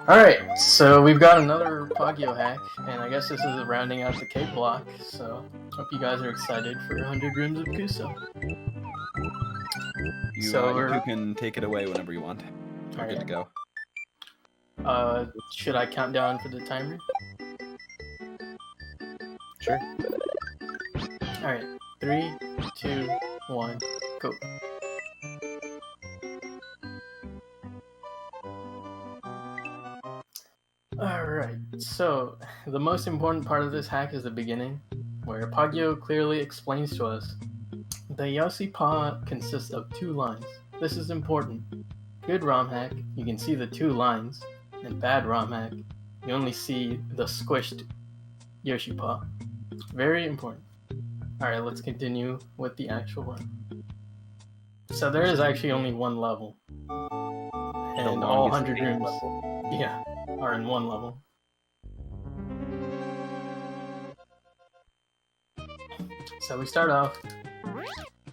Alright, so we've got another Pagyo hack, and I guess this is rounding out the Cape block, so hope you guys are excited for 100 Rooms of Kuso. You two can take it away whenever you want. We're good to go. Should I count down for the timer? Sure. Alright, 3, 2, 1, go. Alright, so the most important part of this hack is the beginning, where Pagyo clearly explains to us the Yossi Pa consists of 2 lines. This is important. Good ROM hack, you can see the 2 lines, and bad ROM hack, you only see the squished Yoshi Pa. Very important. Alright, let's continue with the actual run. So there is actually only 1 level. And all 100 rooms are in 1 level. So we start off.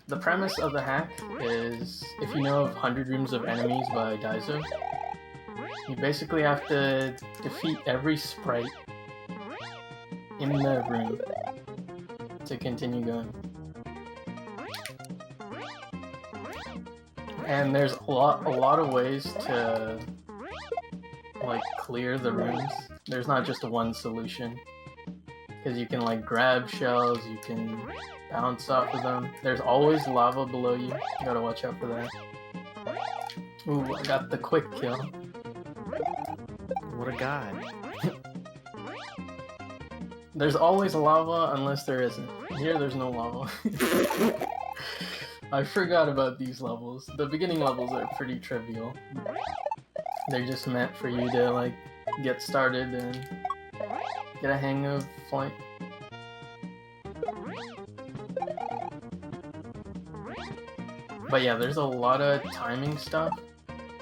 The premise of the hack is, if you know of 100 Rooms of Enemies by Daiso, you basically have to defeat every sprite in the room to continue going. And there's a lot of ways to like clear the rooms. There's not just one solution, because you can like grab shells, you can bounce off of them. There's always lava below you. You gotta watch out for that. Ooh, I got the quick kill. What a god. There's always lava unless there isn't. Here there's no lava. I forgot about these levels. The beginning levels are pretty trivial. They're just meant for you to like get started and get a hang of flight. But yeah, there's a lot of timing stuff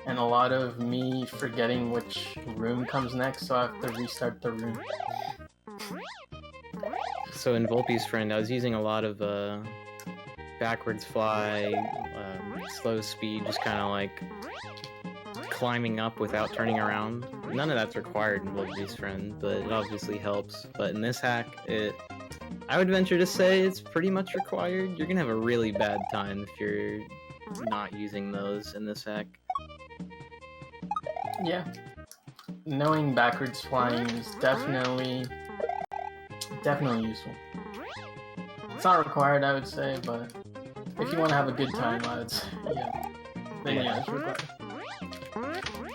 and a lot of me forgetting which room comes next, so I have to restart the room. So in Volpe's friend, I was using a lot of backwards fly, slow speed, just kind of like climbing up without turning around. None of that's required in Volpe's friend, but it obviously helps. But in this hack, I would venture to say it's pretty much required. You're gonna have a really bad time if you're not using those in this hack. Yeah. Knowing backwards flying is definitely useful. It's not required, I would say, but if you want to have a good time, I would say, yeah, it's required.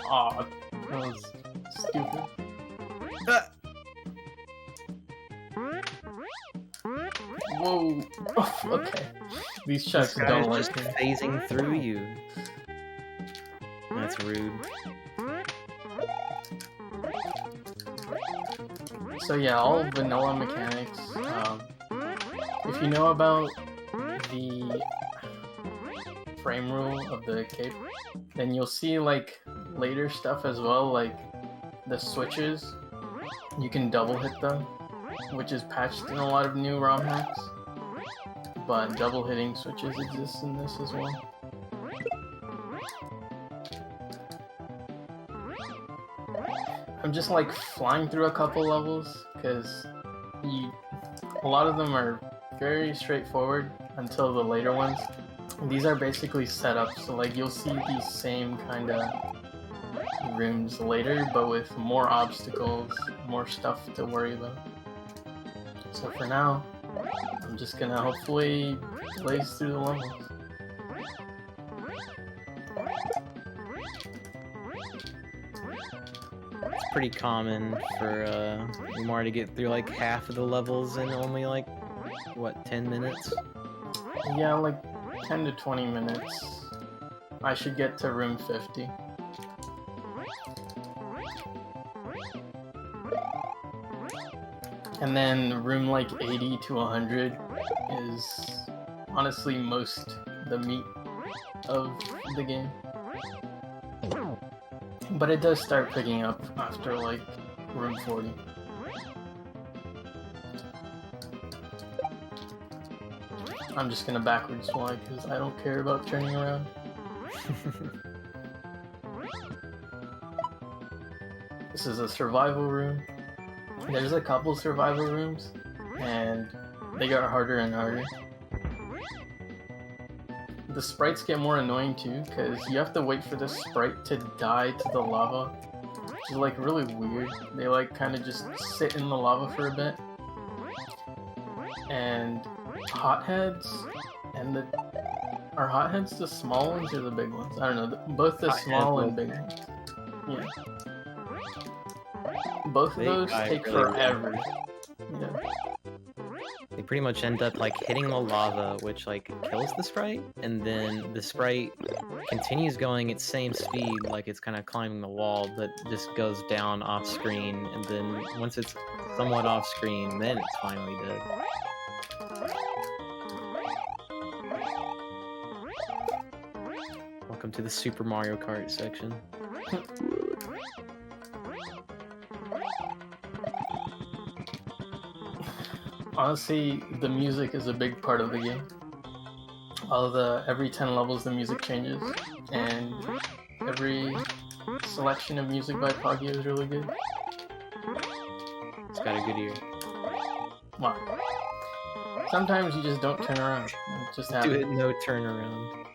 Aw, that was stupid. Whoa. Okay. These chucks don't like just me. phasing through you. That's rude. So yeah, all vanilla mechanics. If you know about the frame rule of the cape, then you'll see like later stuff as well, like the switches. You can double hit them, which is patched in a lot of new ROM hacks. But double hitting switches exist in this as well. I'm just like flying through a couple levels because a lot of them are very straightforward until the later ones. These are basically setups, so like you'll see these same kind of rooms later, but with more obstacles, more stuff to worry about. So for now, I'm just gonna hopefully blaze through the levels. It's pretty common for Umari to get through like half of the levels in only like, what, 10 minutes? Yeah, like 10 to 20 minutes. I should get to room 50. And then room like 80 to 100 is honestly the meat of the game. But it does start picking up after like room 40. I'm just gonna backwards fly because I don't care about turning around. This is a survival room. There's a couple survival rooms, and they got harder and harder. The sprites get more annoying too, because you have to wait for the sprite to die to the lava, which is like really weird. They like kind of just sit in the lava for a bit. And hotheads, and are hotheads the small ones or the big ones? I don't know. Both the small and big ones. Yeah. Both of those take forever. Yeah. They pretty much end up like hitting the lava, which like kills the sprite, and then the sprite continues going its same speed, like it's kind of climbing the wall, but just goes down off screen, and then once it's somewhat off screen, then it's finally dead. Welcome to the Super Mario Kart section. Honestly, the music is a big part of the game. Every 10 levels the music changes, and every selection of music by Poggy is really good. It's got a good ear. Wow. Sometimes you just don't turn around. It just happens. Do it, no turnaround.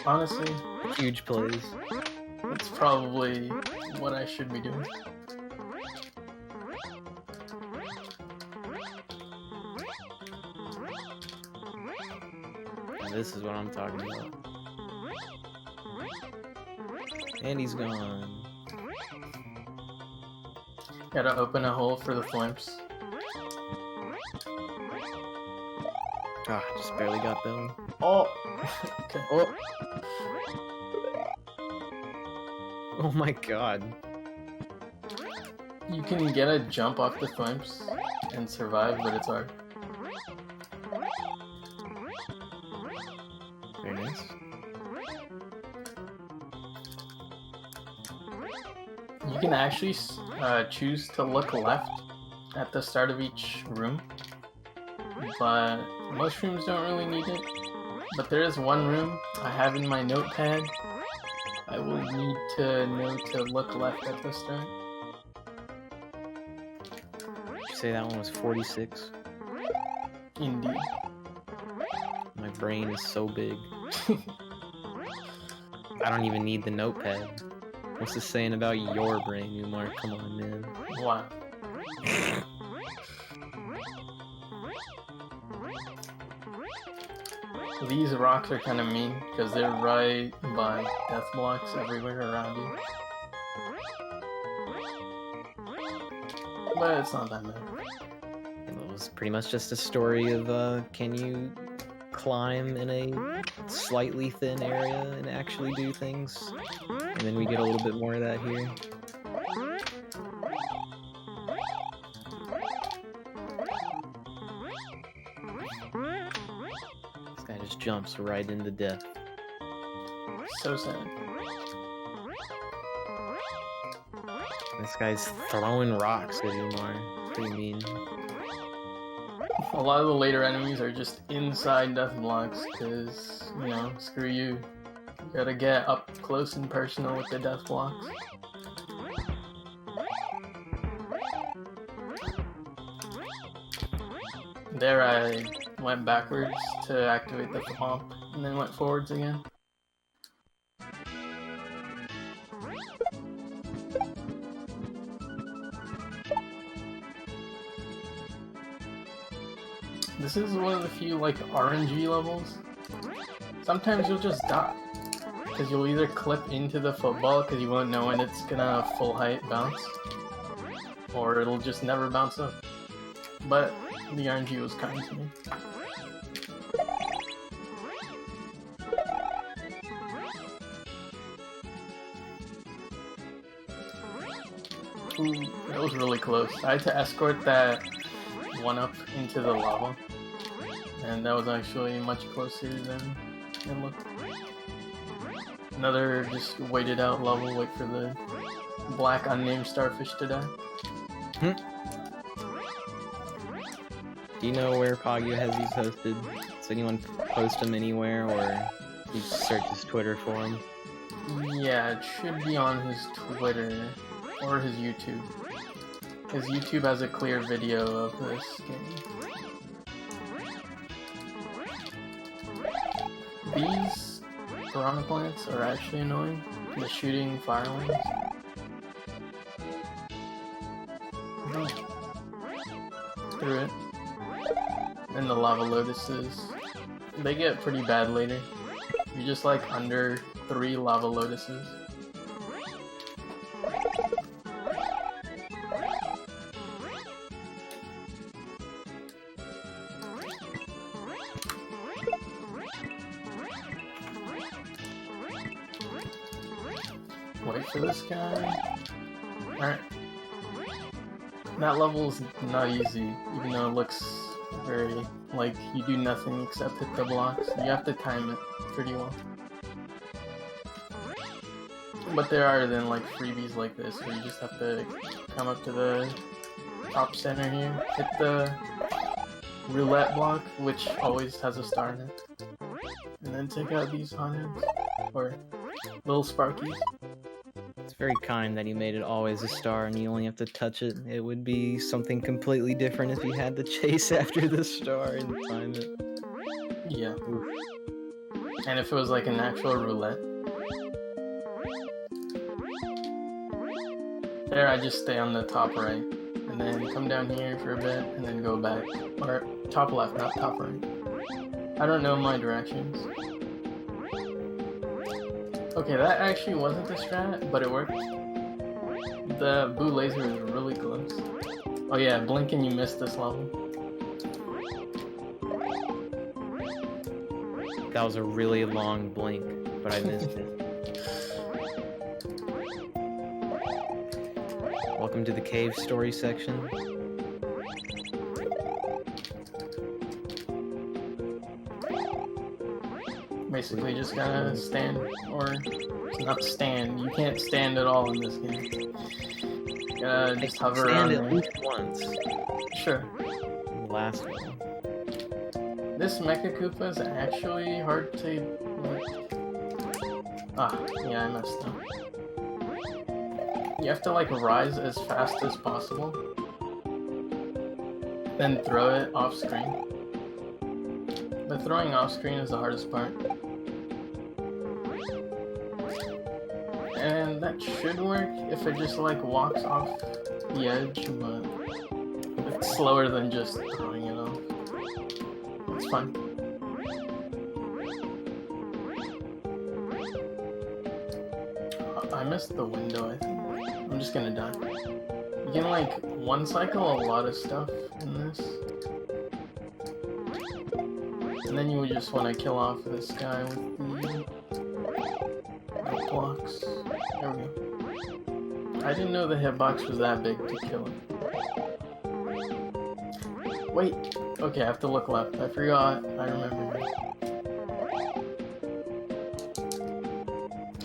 Honestly, Huge plays. that's probably what I should be doing. This is what I'm talking about. And he's gone. Gotta open a hole for the thwimps. Ah, just barely got Belly. Oh! Okay. Oh. Oh my god. You can get a jump off the thwimps and survive, but it's hard. Very nice. You can actually choose to look left at the start of each room, but most rooms don't really need it. But there is one room I have in my notepad. I will need to know to look left at the start. Did you say that one was 46? Indeed. My brain is so big. I don't even need the notepad. What's this saying about your brain, Umar? Come on, man. Wow. These rocks are kind of mean because they're right by death blocks everywhere around you. But it's not that bad. It was pretty much just a story of, can you climb in a slightly thin area and actually do things? And then we get a little bit more of that here. This guy just jumps right into death. So sad. This guy's throwing rocks at Umar. Pretty mean. A lot of the later enemies are just inside death blocks because, you know, screw you. You gotta get up close and personal with the death blocks. There I went backwards to activate the thwomp and then went forwards again. This is one of the few, like, RNG levels. Sometimes you'll just die. Because you'll either clip into the football because you won't know when it's gonna full height bounce. Or it'll just never bounce up. But the RNG was kind to me. Ooh, that was really close. I had to escort that one up into the lava. And that was actually much closer than it looked. Another just waited out level, wait for the black unnamed starfish to die. Do you know where Pogyo has these posted? Does anyone post them anywhere, or you just search his Twitter for him? Yeah, it should be on his Twitter. or his YouTube. His YouTube has a clear video of this game. These piranha plants are actually annoying. The shooting fire ones. No. Through it. And the lava lotuses. They get pretty bad later. You're just like under 3 lava lotuses. Wait for this guy. Alright. That level's not easy, even though it looks very like you do nothing except hit the blocks. You have to time it pretty well. But there are then like freebies like this where you just have to come up to the top center here, hit the roulette block, which always has a star in it, and then take out these hotheads, or little sparkies. It's very kind that you made it always a star and you only have to touch it. It would be something completely different if you had to chase after the star and time it. Yeah. Oof. And if it was like an actual roulette. There, I just stay on the top right, and then come down here for a bit, and then go back. Or top left, not top right. I don't know my directions. Okay, that actually wasn't the strat, but it worked. The Boo laser is really close. Oh yeah, blink and you missed this level. That was a really long blink, but I missed it. Welcome to the cave story section. Basically just gotta stand, or not stand, you can't stand at all in this game. You gotta just hover around Stand at there. least once. Sure. Last one. This Mecha Koopa is actually hard to... Ah, yeah, I messed up. You have to like rise as fast as possible, then throw it off screen. The throwing off screen is the hardest part. And that should work if it just like walks off the edge, but it's slower than just throwing it off. It's fine. I missed the window, I think. I'm just gonna die. You can like one cycle a lot of stuff in this. And then you would just want to kill off this guy with the blocks. There we go. I didn't know the hitbox was that big to kill him. Wait. Okay, I have to look left. I forgot. I remember.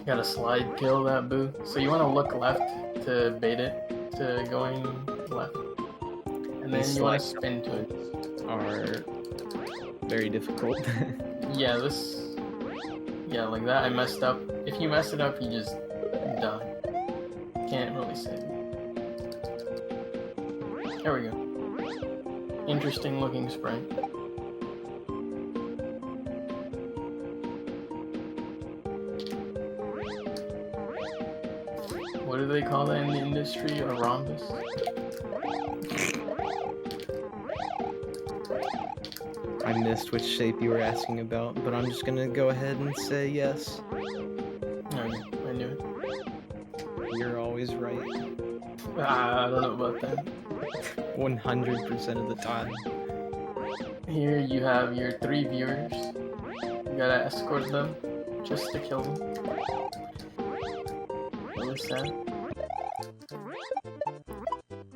Gotta slide kill that Boo. So you want to look left to bait it to going left. And then you want to spin to it. Are very difficult. Yeah, like that. I messed up. If you mess it up, you just die. Can't really save it. There we go. Interesting looking sprite. What do they call that in the industry? A rhombus? I missed which shape you were asking about, but I'm just gonna go ahead and say yes. Okay, I knew it. You're always right. I don't know about that. 100% of the time. Here you have your 3 viewers. You gotta escort them just to kill them. Really sad.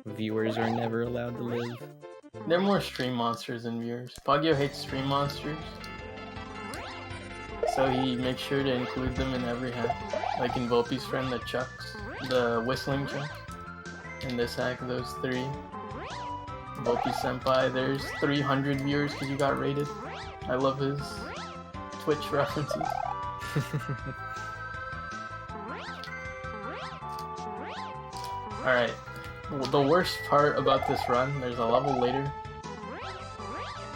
Viewers are never allowed to live. They're more stream monsters than viewers. Pogyo hates stream monsters, so he makes sure to include them in every hack. Like in Volpe's friend, the Chucks, the Whistling Chuck. In this hack, those 3. Volpe Senpai, there's 300 viewers because you got rated. I love his Twitch references. Alright. The worst part about this run, there's a level later.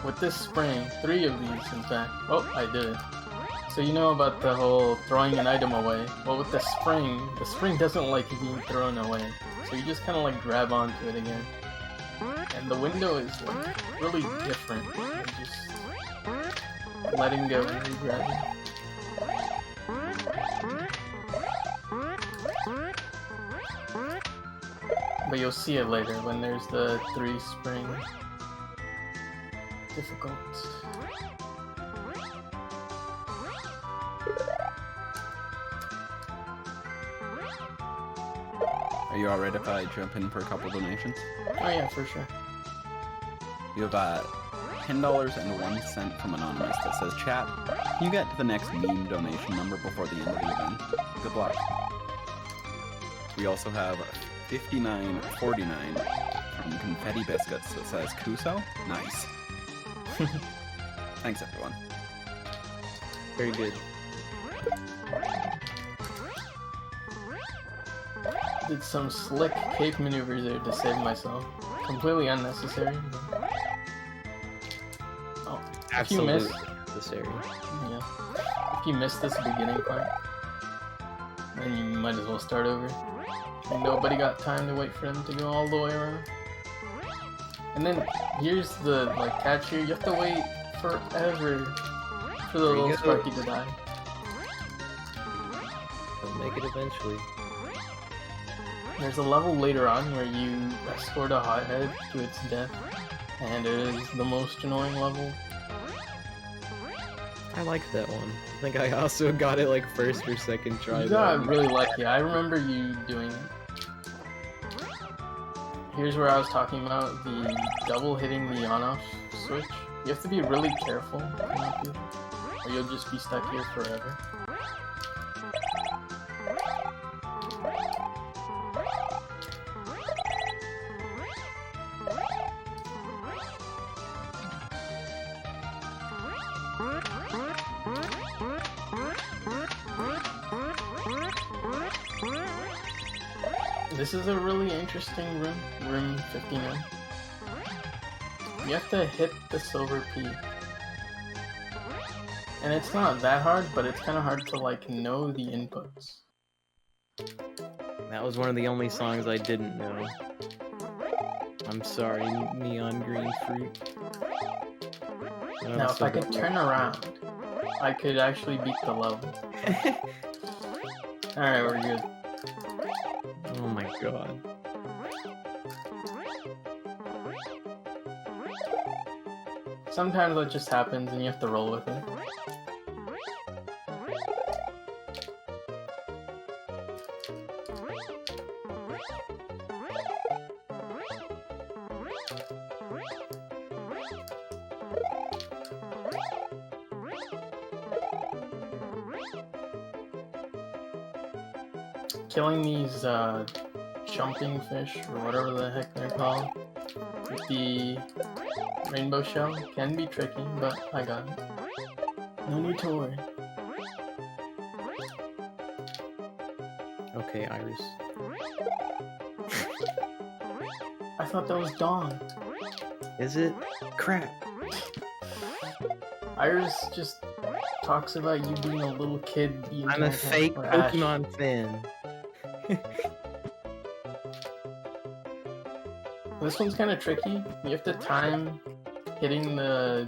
With this spring, 3 of these in fact. Oh, I did it. So you know about the whole throwing an item away. Well, with the spring doesn't like it being thrown away. So you just kind of like grab onto it again. And the window is like really different than just letting go and re-grabbing. But you'll see it later when there's the 3 spring difficult. Are you alright if I jump in for a couple donations? Oh yeah, for sure. You have $10.01 from Anonymous that says, "Chat, can you get to the next meme donation number before the end of the event? Good luck." We also have $59.49 from Confetti Biscuits that says, "Kuso? Nice." Thanks, everyone. Very good. Did some slick cape maneuvers there to save myself. Completely unnecessary. Oh, if you miss, necessary. yeah, if you missed this beginning part, then you might as well start over. And nobody got time to wait for them to go all the way around. And then here's the like catch here. You have to wait forever for the little Sparky to die. They'll make it eventually. There's a level later on where you escort a hothead to its death, and it is the most annoying level. I like that one. I think I also got it like first or second try. You got really lucky. I remember you doing it. Here's where I was talking about the double hitting the on-off switch. You have to be really careful not to, or you'll just be stuck here forever. This is a really interesting room, room 59. You have to hit the silver P. And it's not that hard, but it's kind of hard to like know the inputs. That was one of the only songs I didn't know. I'm sorry, neon green fruit. Now if I could turn around, I could actually beat the level. Alright, we're good. Oh my god. Sometimes that just happens and you have to roll with it. Killing these jumping fish, or whatever the heck they're called, with the rainbow shell can be tricky, but I got it. No need to worry. Okay, Iris. I thought that was Dawn. Is it? Crap. Iris just talks about you being a little kid. I'm a fake Pokemon fan. This one's kind of tricky. You have to time hitting the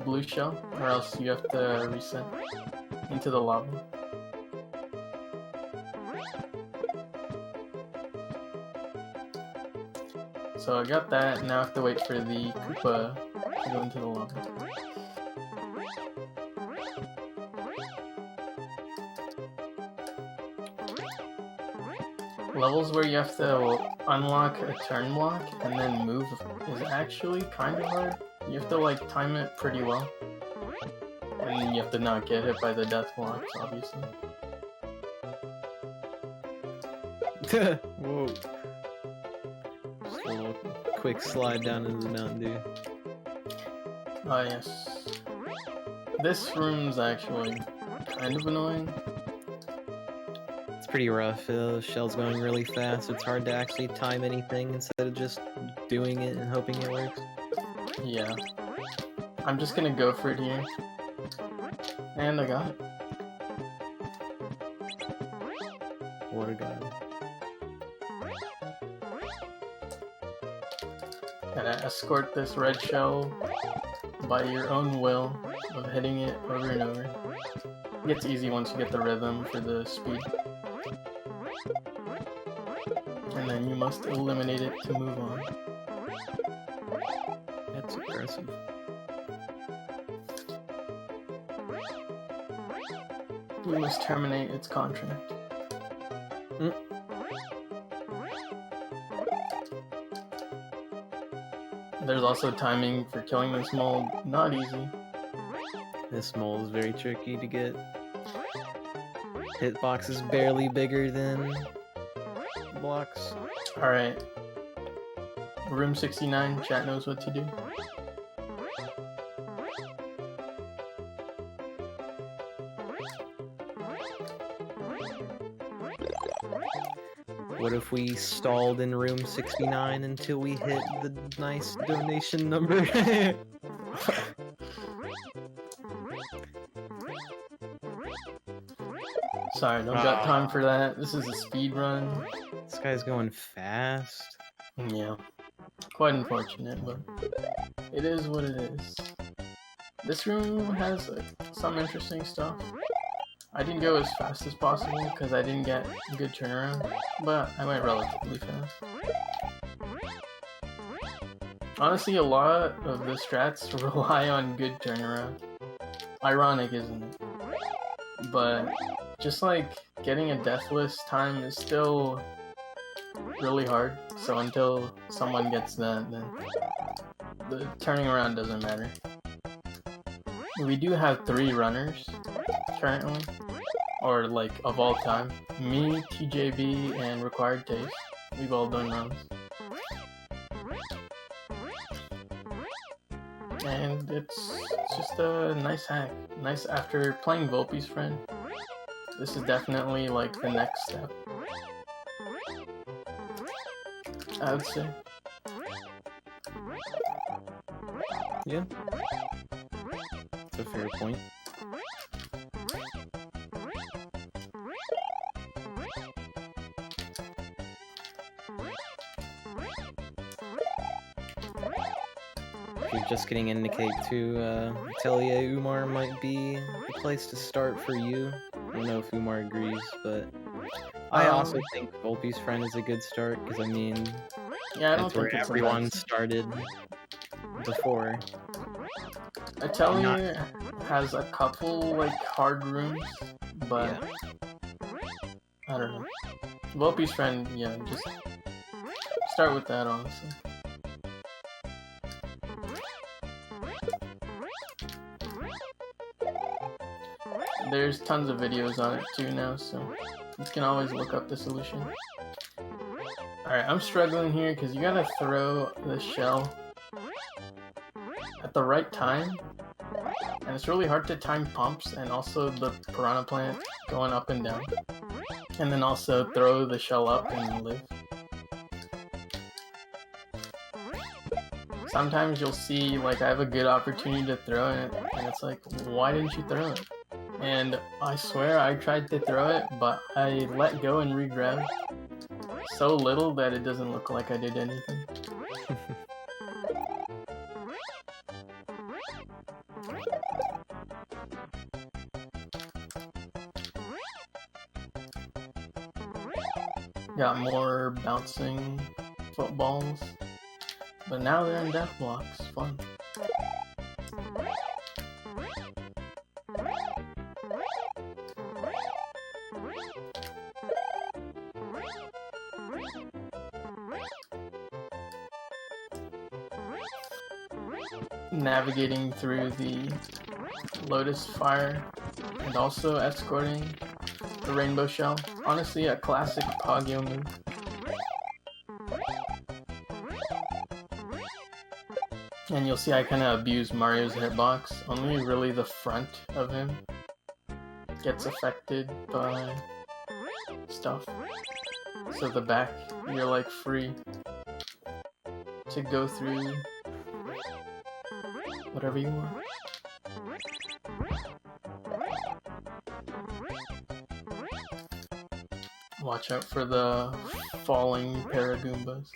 blue shell, or else you have to reset into the lava. So I got that, now I have to wait for the Koopa to go into the lava. Levels where you have to unlock a turn block and then move is actually kind of hard. You have to like time it pretty well. And you have to not get hit by the death blocks, obviously. Whoa. Just a little quick slide down into the Mountain Dew. Oh yes. This room's actually kind of annoying. pretty rough. Shell's going really fast. It's hard to actually time anything instead of just doing it and hoping it works. Yeah. I'm just gonna go for it here. And I got it. What a god. Gotta escort this red shell by your own will of hitting it over and over. It gets easy once you get the rhythm for the speed. And then you must eliminate it to move on. That's aggressive. You must terminate its contract. There's also timing for killing this mole. Not easy. This mole is very tricky to get. Hitbox is barely bigger than blocks. Alright. Room 69, chat knows what to do. What if we stalled in room 69 until we hit the nice donation number? Sorry, don't got time for that. This is a speed run. This guy's going fast. Yeah. Quite unfortunate, but it is what it is. This room has some interesting stuff. I didn't go as fast as possible because I didn't get a good turnaround, but I went relatively fast. Honestly, a lot of the strats rely on good turnaround. Ironic, isn't it? But just like getting a deathless time is still really hard, so until someone gets that, then the turning around doesn't matter. We do have 3 runners currently, or like of all time. Me, TJB, and Required Taste. We've all done runs. And it's just a nice hack. Nice after playing Volpe's friend. This is definitely like the next step, I would say. Yeah. That's a fair point. If you're just getting into K2, Atelier Umar might be the place to start for you. I don't know if Umar agrees, but I also think Volpe's friend is a good start, because I mean, yeah, I don't that's where think it's everyone started before. Atelier has a couple like hard rooms, but Yeah. I don't know. Volpe's friend, yeah, just start with that, honestly. There's tons of videos on it too now, so you can always look up the solution. Alright, I'm struggling here because you gotta throw the shell at the right time, and it's really hard to time pumps and also the piranha plant going up and down, and then also throw the shell up and live. Sometimes you'll see like I have a good opportunity to throw it, and it's like, why didn't you throw it? And I swear I tried to throw it, but I let go and re-grab so little that it doesn't look like I did anything. Got more bouncing footballs, but now they're in death blocks. Fun. Navigating through the Lotus Fire and also escorting the Rainbow Shell. Honestly, a classic Pogyo move. And you'll see I kind of abuse Mario's hitbox. Only really the front of him gets affected by stuff. So the back, you're like free to go through whatever you want. Watch out for the falling Paragoombas.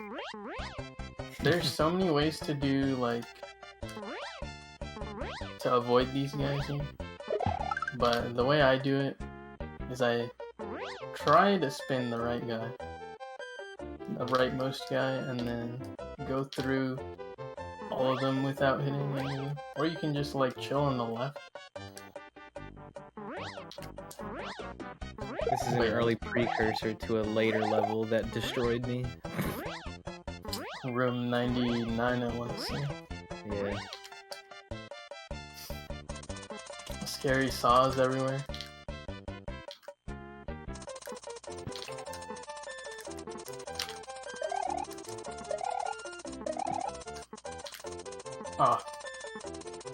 There's so many ways to do, like, to avoid these guys here. But the way I do it is I try to spin the right guy, the rightmost guy, and then go through all of them without hitting any. Or you can just like chill on the left. This is an early precursor to a later level that destroyed me. Room 99, I want to say. Yeah. Scary saws everywhere. Ah.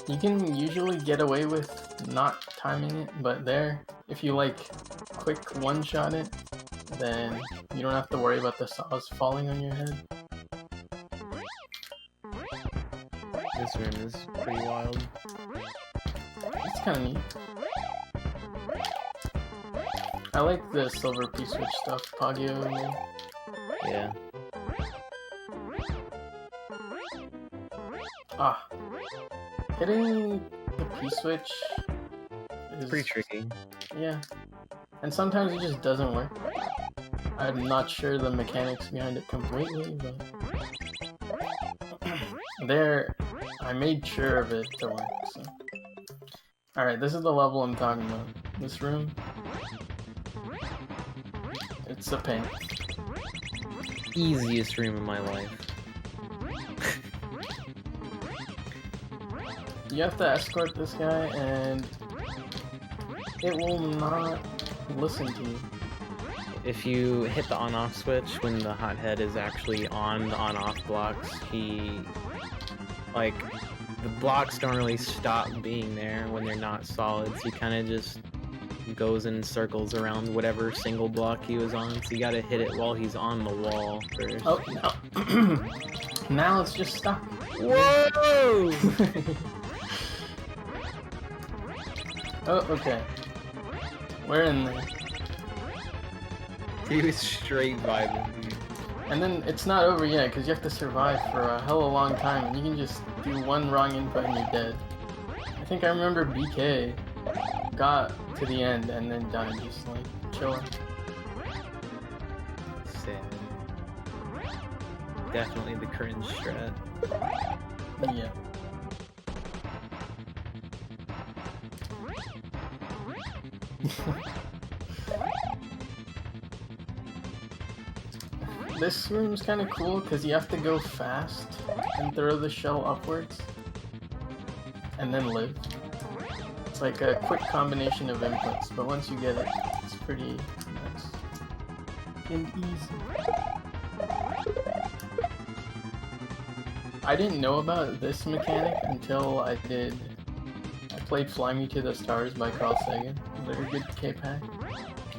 You can usually get away with not timing it, but there, if you like quick one-shot it, then you don't have to worry about the saws falling on your head. This room is pretty wild. It's kind of neat. I like the silver P-switch stuff Pagyo made. Yeah. Ah. Hitting the P-switch is Pretty tricky. Yeah. And sometimes it just doesn't work. I'm not sure the mechanics behind it completely, but there, I made sure of it to work, so. Alright, this is the level I'm talking about. This room, it's a pain. Easiest room in my life. You have to escort this guy, and it will not listen to you. If you hit the on-off switch when the hothead is actually on the on-off blocks, like, the blocks don't really stop being there when they're not solid, so he kind of just goes in circles around whatever single block he was on, so you gotta hit it while he's on the wall first. Oh, no. Now it's just stuck. Whoa! Oh, okay. We're in there. He was straight vibing, dude. And then it's not over yet, because you have to survive for a hella long time, and you can just do one wrong input and you're dead. I think I remember BK got to the end and then died, just like chilling. Sad. Definitely the cringe strat. Yeah. This room's kind of cool because you have to go fast and throw the shell upwards and then live. It's like a quick combination of inputs, but once you get it, it's pretty nice and easy. I didn't know about this mechanic until I played Fly Me to the Stars by Carl Sagan. Very good cape hack.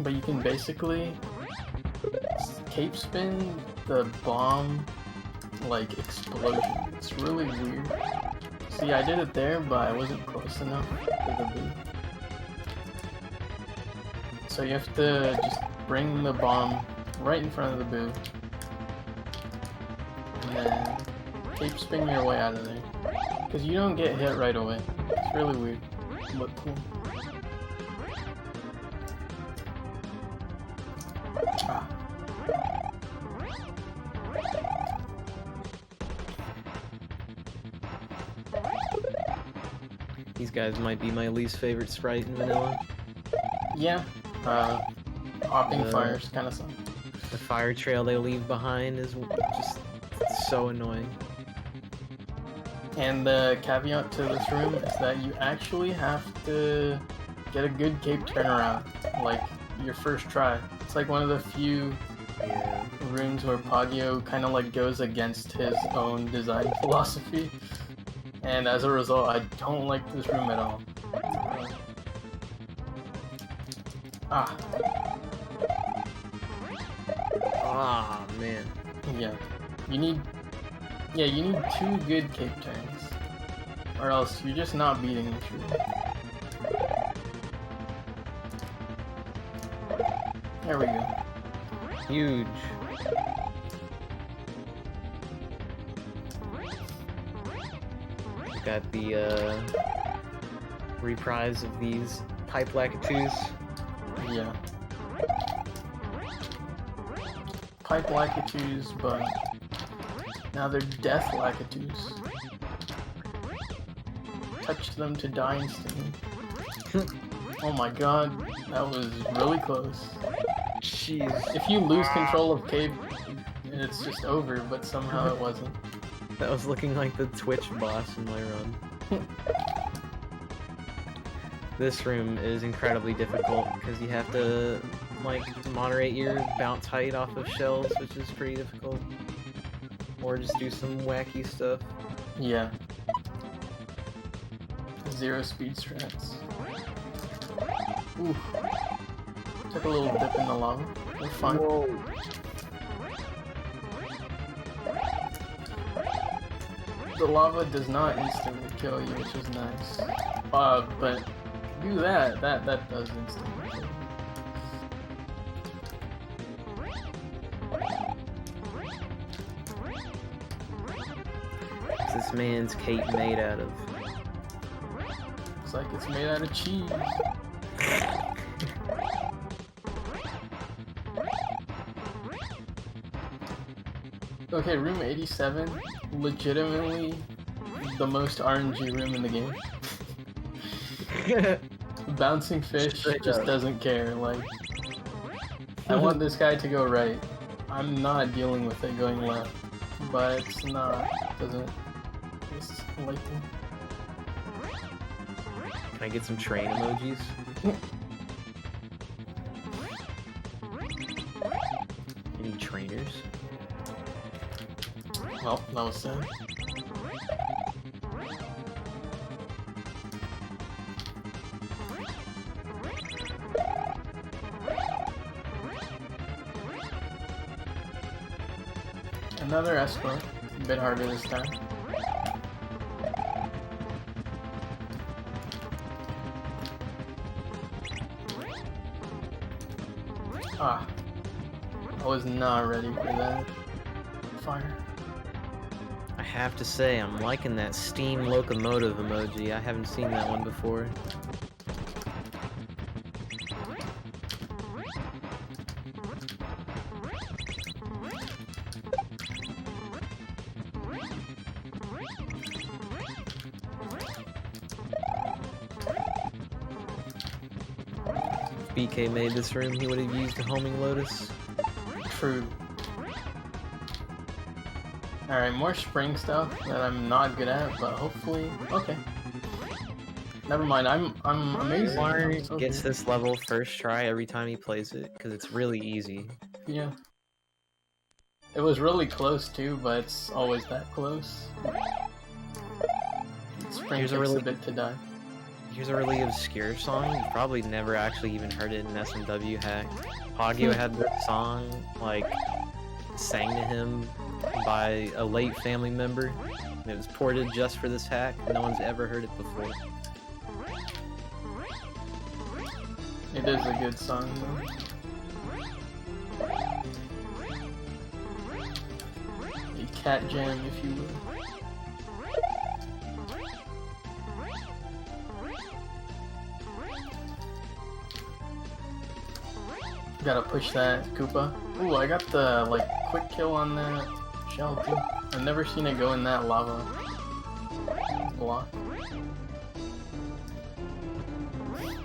But you can basically cape spin the bomb like explosion. It's really weird. See, I did it there, but I wasn't close enough to the boo. So you have to just bring the bomb right in front of the boo. And then cape spin your way out of there. Because you don't get hit right away. It's really weird, but cool. Ah. These guys might be my least favorite sprite in vanilla. Yeah, hopping fires kind of suck. The fire trail they leave behind is just so annoying. And the caveat to this room is that you actually have to get a good cape turnaround, like your first try. It's like one of the few rooms where Pagyo kind of like goes against his own design philosophy. And as a result, I don't like this room at all. Ah, man. Yeah. You need 2 good cape turns. Or else you're just not beating this room. There we go. Huge. We got the reprise of these pipe lakitus. Yeah. Pipe lakitus, but now they're death lakitus. Touch them to die instantly. Oh my god, that was really close. Jeez. If you lose control of Cape, it's just over, but somehow it wasn't. That was looking like the Twitch boss in my run. This room is incredibly difficult because you have to, like, moderate your bounce height off of shells, which is pretty difficult. Or just do some wacky stuff. Yeah. 0 speed strats. Ooh. Took a little dip in the lava. We're fine. Whoa. The lava does not instantly kill you, which is nice. But do that does instantly kill you. What's this man's cape made out of? Looks like it's made out of cheese. Okay, room 87, legitimately the most RNG room in the game. Bouncing fish just doesn't care, like, I want this guy to go right. I'm not dealing with it going left, but it's not, doesn't, it's like, Can I get some train emojis? Any trainers? well, that was sad. Another escort, a bit harder this time. Ah, I was not ready for that. Fire. I have to say, I'm liking that steam locomotive emoji. I haven't seen that one before. If BK made this room, he would have used a homing lotus. True. Alright, more spring stuff that I'm not good at, but hopefully... Okay. Never mind, I'm amazing. Umari I'm so gets good. this level first try every time he plays it, because it's really easy. Yeah. It was really close too, but it's always that close. Spring Here's a takes really- a bit to die. Here's a really obscure song. You've probably never actually even heard it in SMW hack. Pogio had this song, like, sang to him by a late family member. And it was ported just for this hack. No one's ever heard it before. It is a good song though. A cat jam, if you will. Gotta push that Koopa. Ooh, I got the, like, quick kill on that shell too. I've never seen it go in that lava block.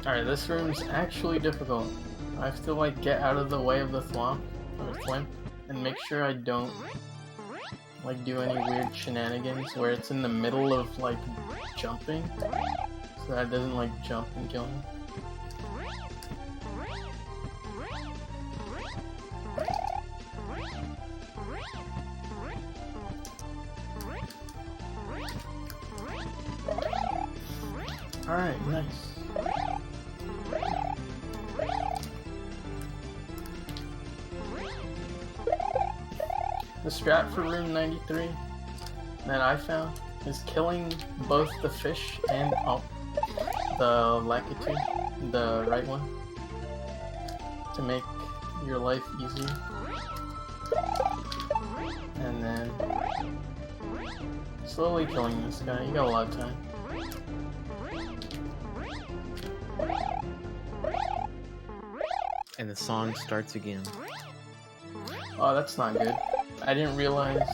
Alright, this room's actually difficult. I have to, like, get out of the way of the thwomp, or thwimp, and make sure I don't, like, do any weird shenanigans where it's in the middle of, like, jumping, so that it doesn't, like, jump and kill me. Alright, nice. strat for room 93 that I found is killing both the fish and the lakitu, the right one, to make your life easier. And then slowly killing this guy. You got a lot of time. And the song starts again. Oh, that's not good. I didn't realize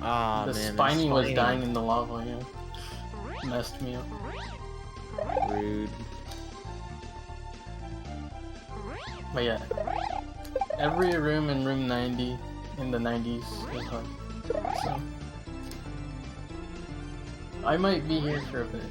Ah, the man, Spiny was Spiny. dying in the lava, yeah. Messed me up. Rude. But yeah, every room in room 90 in the 90s is hard. So I might be here for a bit.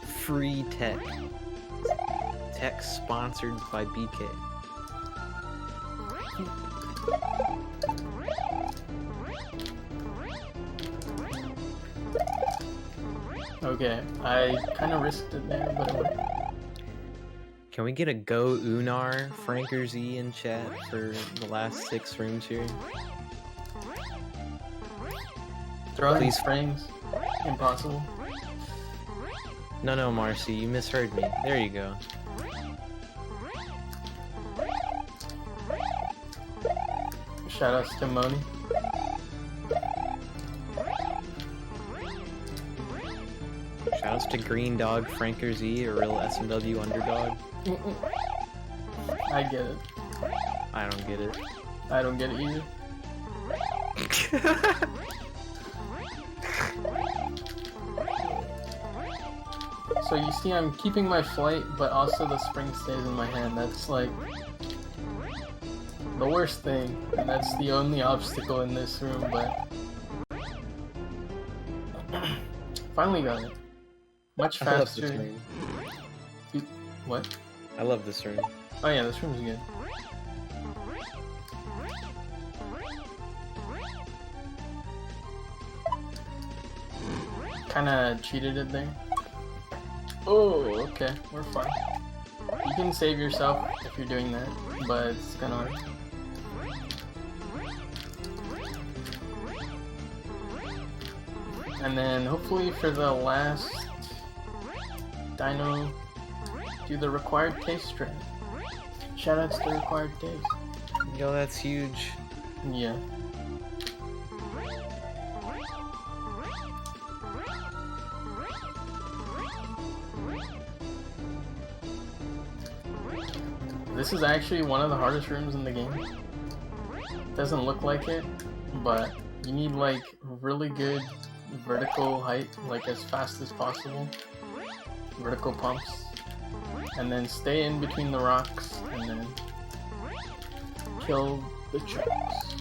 Free tech. Tech sponsored by BK. Okay, I kind of risked it there, but it worked. Can we get a Go Unar Franker Z in chat for the last 6 rooms here? Throwing Please. springs, impossible. No, Marcy, you misheard me. There you go. Shoutouts to Moni. Shoutouts to Green Dog Franker Z, a real SMW underdog. I get it. I don't get it. I don't get it either. So you see, I'm keeping my flight, but also the spring stays in my hand. That's like the worst thing, and that's the only obstacle in this room, but finally got it. Much I love this faster. room. What? I love this room. Oh yeah, this room's good. Kinda cheated it there. Oh, okay, we're fine. You can save yourself if you're doing that, but it's kinda hard. And then hopefully for the last dino, do the required taste strat. Shoutouts to required taste. Yo, that's huge. Yeah. This is actually one of the hardest rooms in the game. Doesn't look like it, but you need like really good vertical height, like as fast as possible. Vertical pumps. And then stay in between the rocks and then kill the chunks.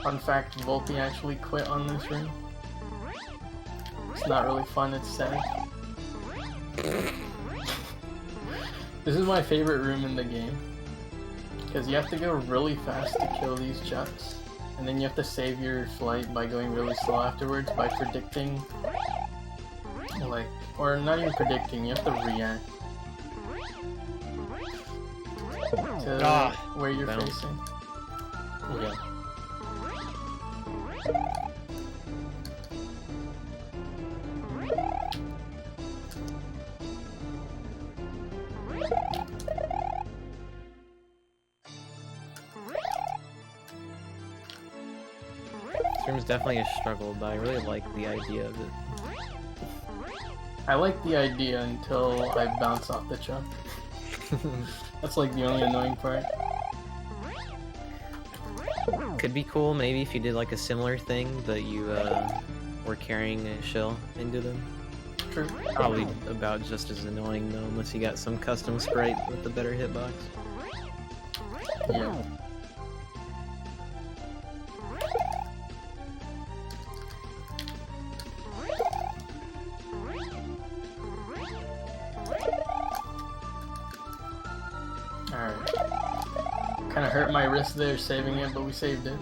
Fun fact, Volpe actually quit on this room. It's not really fun, it's sad. This is my favorite room in the game. Because you have to go really fast to kill these chucks. And then you have to save your flight by going really slow afterwards by predicting. Like, or not even predicting, you have to react. To where you're bounce. facing. Yeah. This room's definitely a struggle, but I really like the idea of it. I like the idea until I bounce off the chuck. That's like the only annoying part. Could be cool maybe if you did like a similar thing, but you were carrying a shell into them. True. Probably about just as annoying though, unless you got some custom sprite with a better hitbox. Yeah. Alright. Kinda hurt my wrist there saving it, but we saved it.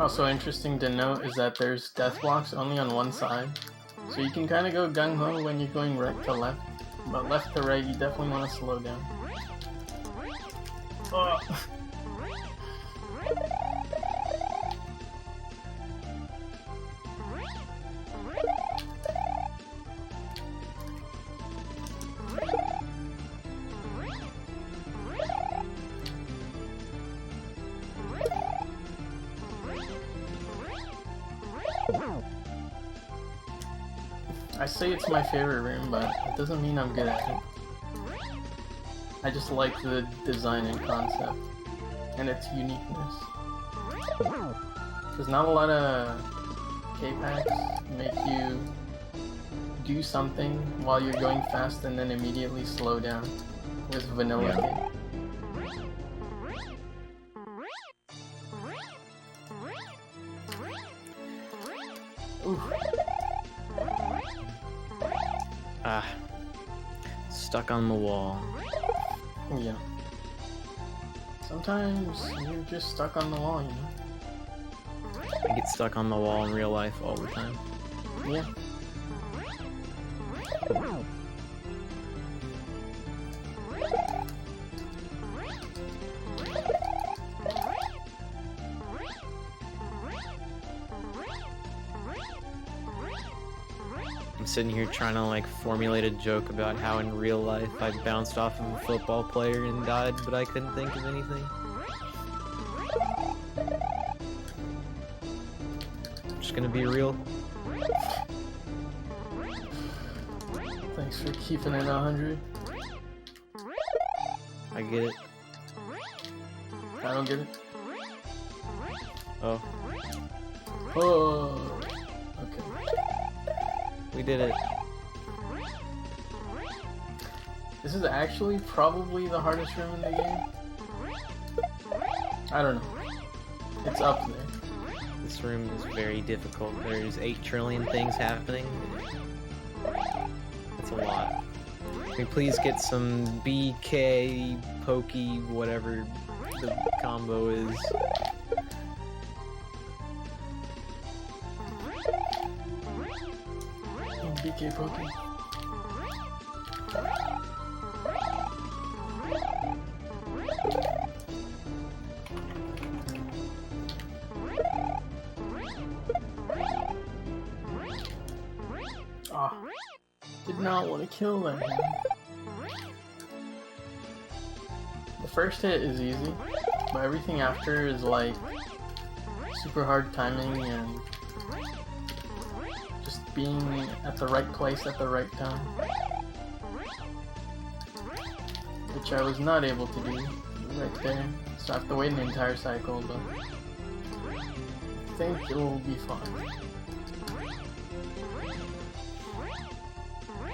Also interesting to note is that there's death blocks only on one side. So you can kind of go gung-ho when you're going right to left. But left to right, you definitely want to slow down. Oh. I say it's my favorite room, but it doesn't mean I'm good at it. I just like the design and concept, and its uniqueness. Because not a lot of K-packs make you do something while you're going fast and then immediately slow down with vanilla K. Oof. Ah. Stuck on the wall. Yeah. Sometimes you're just stuck on the wall, you know? I get stuck on the wall in real life all the time. Yeah. I'm sitting here trying to like formulate a joke about how in real life I bounced off of a football player and died, but I couldn't think of anything. I'm just gonna be real. Thanks for keeping it 100. I get it. I don't get it. Oh, Oh. Okay. we did it. This is actually probably the hardest room in the game. I don't know. It's up there. This room is very difficult. There's 8 trillion things happening. That's a lot. Can we please get some BK, Pokey, whatever the combo is? BK Poke. Ah, did not want to kill that one. The first hit is easy, but everything after is like super hard timing and just being at the right place at the right time, which I was not able to do right there, so I have to wait an entire cycle, but I think it'll be fine.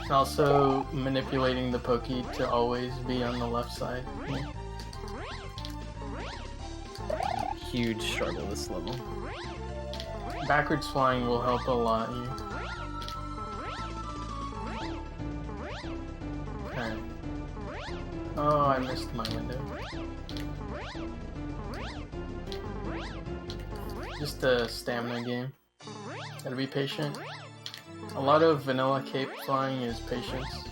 Also manipulating the Pokey to always be on the left side. Yeah. Huge struggle this level. Backwards flying will help a lot here. Alright. Oh, I missed my window. Just a stamina game. Gotta be patient. A lot of vanilla cape flying is patience.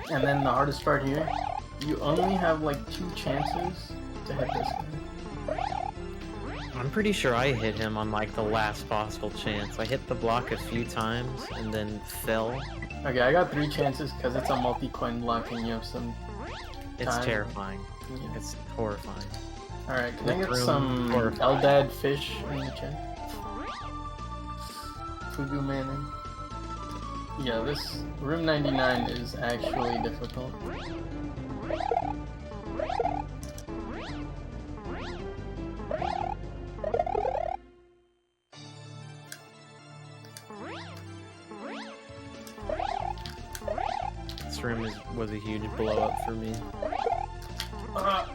And then the hardest part here, you only have like 2 chances to hit this guy. I'm pretty sure I hit him on like the last possible chance. I hit the block a few times and then fell. Okay, I got 3 chances because it's a multi-coin block and you have some It's time. terrifying. Yeah. It's horrifying. Alright, can I get Room some horrifying. Eldad fish in the chat? Fugu Manning. Yeah, this room 99 is actually difficult. This room was a huge blow up for me. Wow.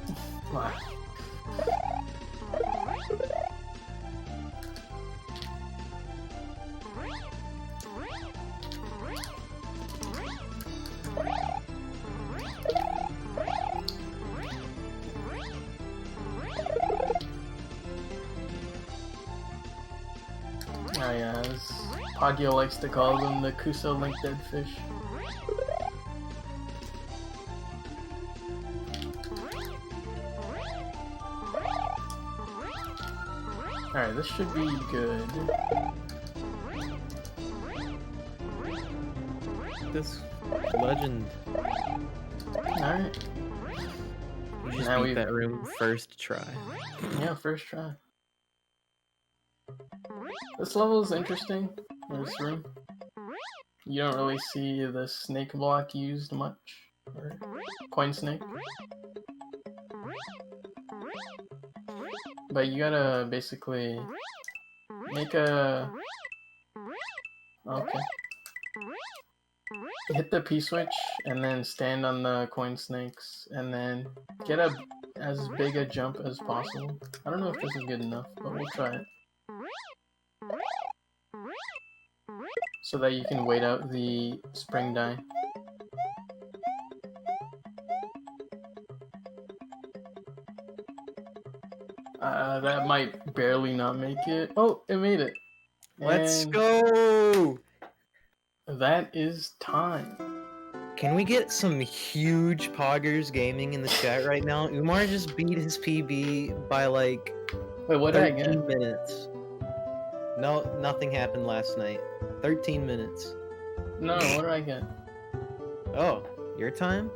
Oh yeah, as Pagyo likes to call them, the Kuso link dead fish. Alright, this should be good. This legend. Alright. You just Now beat that room first try. Yeah, first try. This level is interesting. This room. You don't really see the snake block used much. Or coin snake. But you gotta basically make a... Okay. Hit the P-switch and then stand on the coin snakes and then get as big a jump as possible. I don't know if this is good enough, but we'll try it. So that you can wait out the spring die. That might barely not make it. Oh, it made it. Let's And go! that is time. Can we get some huge poggers gaming in the chat right now? Umar just beat his PB by like Wait, what did I 13 get? minutes. No, nothing happened last night. 13 minutes. No, what did I get? Oh, your time?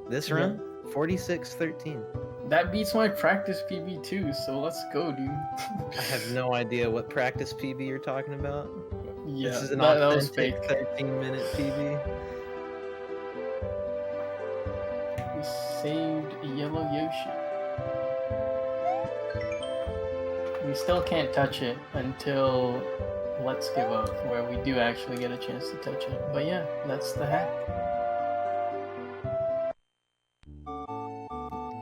This Yeah. run? 46-13. That beats my practice PB too, so let's go, dude. I have no idea what practice PB you're talking about. Yeah, This is an that was fake. authentic 13-minute PB. We saved Yellow Yoshi. We still can't touch it until Let's Give Up, where we do actually get a chance to touch it. But yeah, that's the hack.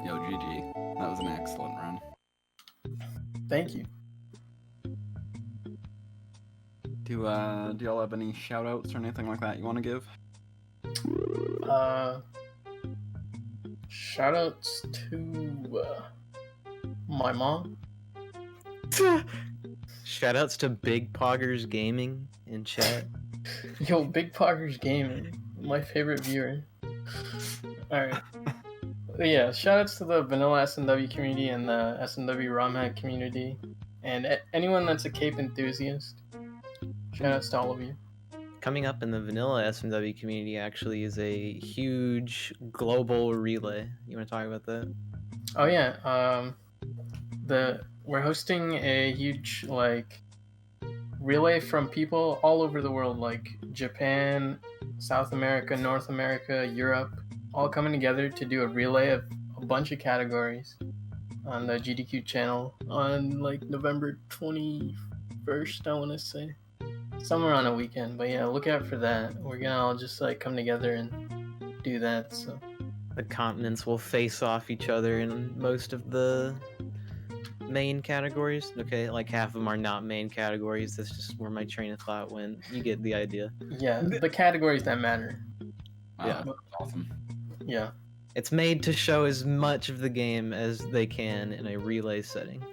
Yo, GG. That was an excellent run. Thank you. Do y'all have any shout outs or anything like that you want to give? Shoutouts to my mom. Shoutouts to Big Poggers Gaming in chat. Yo, Big Poggers Gaming, my favorite viewer. Alright. Yeah, shoutouts to the Vanilla SMW community and the SMW ROM hack community, and anyone that's a cape enthusiast. Shoutouts to all of you. Coming up in the vanilla SMW community actually is a huge global relay. You want to talk about that? Oh yeah, we're hosting a huge relay from people all over the world, like Japan, South America, North America, Europe, all coming together to do a relay of a bunch of categories on the GDQ channel on November 21st, I want to say. Somewhere on a weekend, but yeah, look out for that. We're gonna all just come together and do that. So The continents will face off each other in most of the main categories. Okay, like half of them are not main categories. That's just where my train of thought went. You get the idea. yeah, the categories that matter. Yeah. That's awesome. Yeah. It's made to show as much of the game as they can in a relay setting.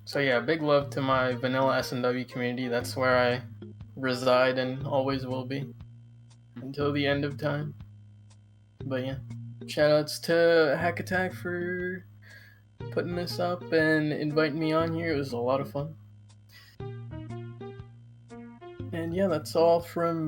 So yeah, big love to my vanilla SMW community. That's where I reside and always will be until the end of time. But yeah, shoutouts to Hack Attack for putting this up and inviting me on here. It was a lot of fun. And yeah, that's all from